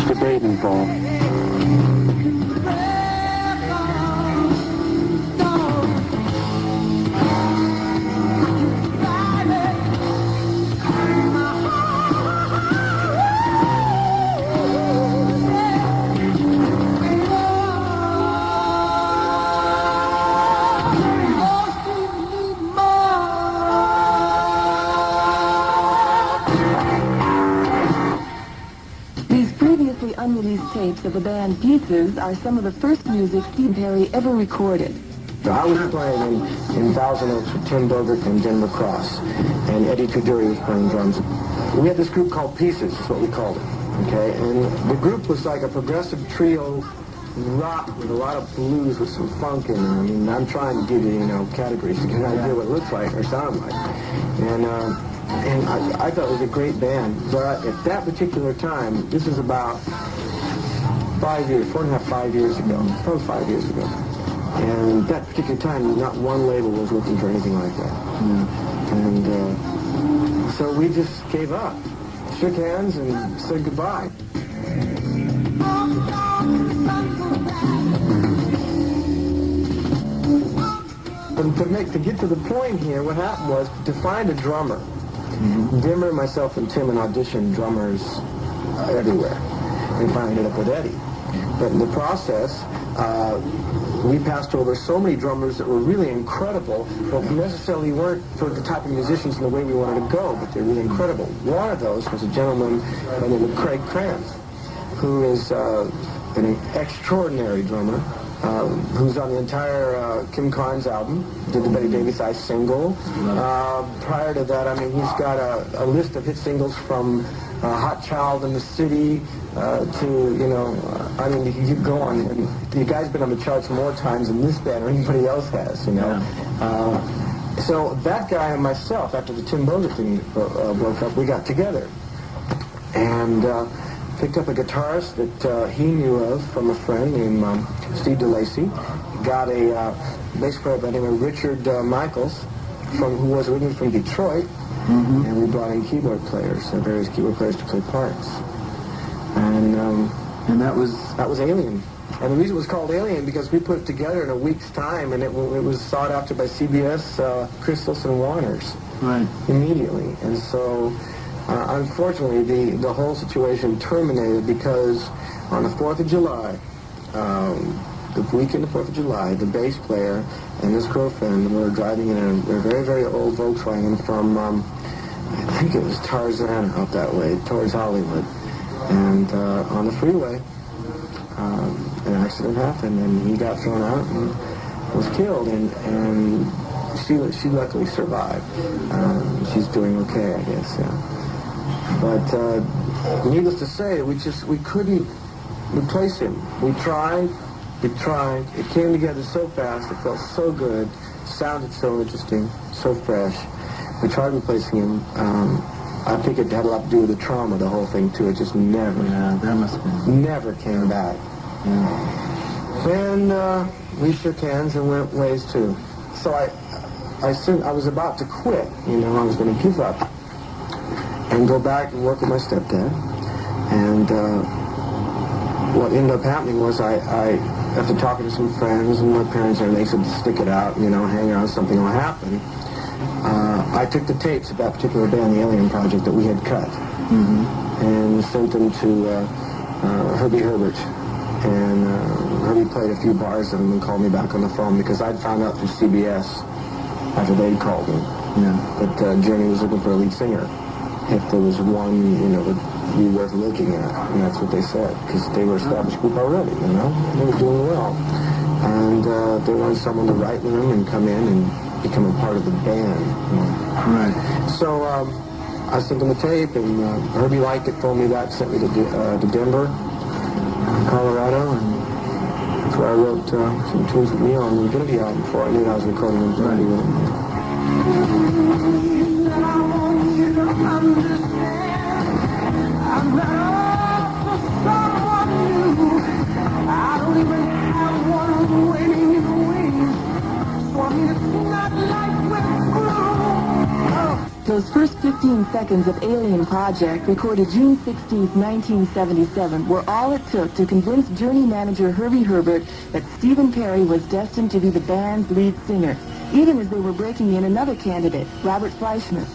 Mr. Badenthal. Unreleased tapes of the band Pieces are some of the first music Steve Perry ever recorded. I was playing in Thousand Oaks with Tim Bogert and Denver Cross, and Eddie Tudori was playing drums. We had this group called Pieces, is what we called it, okay? And the group was like a progressive trio rock with a lot of blues with some funk in it. I mean, I'm trying to give you, categories to get an idea what it looks like or sound like. And I thought it was a great band, but at that particular time, this is about 5 years, 5 years ago, probably 5 years ago. And at that particular time, not one label was looking for anything like that. And so we just gave up, shook hands, and said goodbye. And to get to the point here, what happened was to find a drummer. Dimmer, myself, and Tim auditioned drummers everywhere, and finally ended up with Eddie. But in the process, we passed over so many drummers that were really incredible, but necessarily weren't for the type of musicians in the way we wanted to go, but they're really incredible. One of those was a gentleman by the name of Craig Kranz, who is an extraordinary drummer, who's on the entire Kim Carnes album, did the Betty Davis I single. Prior to that, I mean, he's got a list of hit singles from Hot Child in the City to, I mean, you could go on. And the guy's been on the charts more times than this band or anybody else has, So that guy and myself, after the Tim Bogert thing broke up, we got together. And picked up a guitarist that he knew of from a friend named Steve DeLacy. Got a bass player by the name of Richard Michaels, who was originally from Detroit, and we brought in keyboard players, various keyboard players to play parts. And that was Alien. And the reason it was called Alien because we put it together in a week's time, and it was sought after by CBS, Crystals, and Warners immediately. And so, unfortunately, the whole situation terminated because on the 4th of July, the weekend of the 4th of July, the bass player and his girlfriend were driving in a very, very old Volkswagen from, I think it was Tarzana out that way, towards Hollywood. And on the freeway, an accident happened, and he got thrown out and was killed. And she luckily survived. She's doing okay, I guess. Yeah. But needless to say, we couldn't replace him. We tried. It came together so fast. It felt so good. Sounded so interesting, so fresh. We tried replacing him. I think it had a lot to do with the trauma, the whole thing, too. It just never, never came back. Then we shook hands and went ways, too. So I was about to quit. I was going to give up and go back and work with my stepdad. And what ended up happening was after talking to some friends and my parents and they said, stick it out, hang around, something will happen. I took the tapes of that particular band, the Alien Project, that we had cut, and sent them to Herbie Herbert. And Herbie played a few bars of them and called me back on the phone because I'd found out through CBS after they'd called me that Journey was looking for a lead singer. If there was one, that would be worth looking at, and that's what they said, because they were an established group already, they were doing well. And they wanted someone to write with them and come in and become a part of the band. Right. So I sent them a tape, and Herbie liked it, told me that, sent me to Denver, Colorado, and that's where I wrote some tunes with me on the Infinity album before I knew I was recording Infinity with him. I'm not for someone new. I don't even have one waiting in the wings. So I mean, it's not like we're through. Those Those first 15 seconds of Alien Project, recorded June 16, 1977, were all it took to convince Journey manager Herbie Herbert that Stephen Perry was destined to be the band's lead singer, even as they were breaking in another candidate, Robert Fleischman.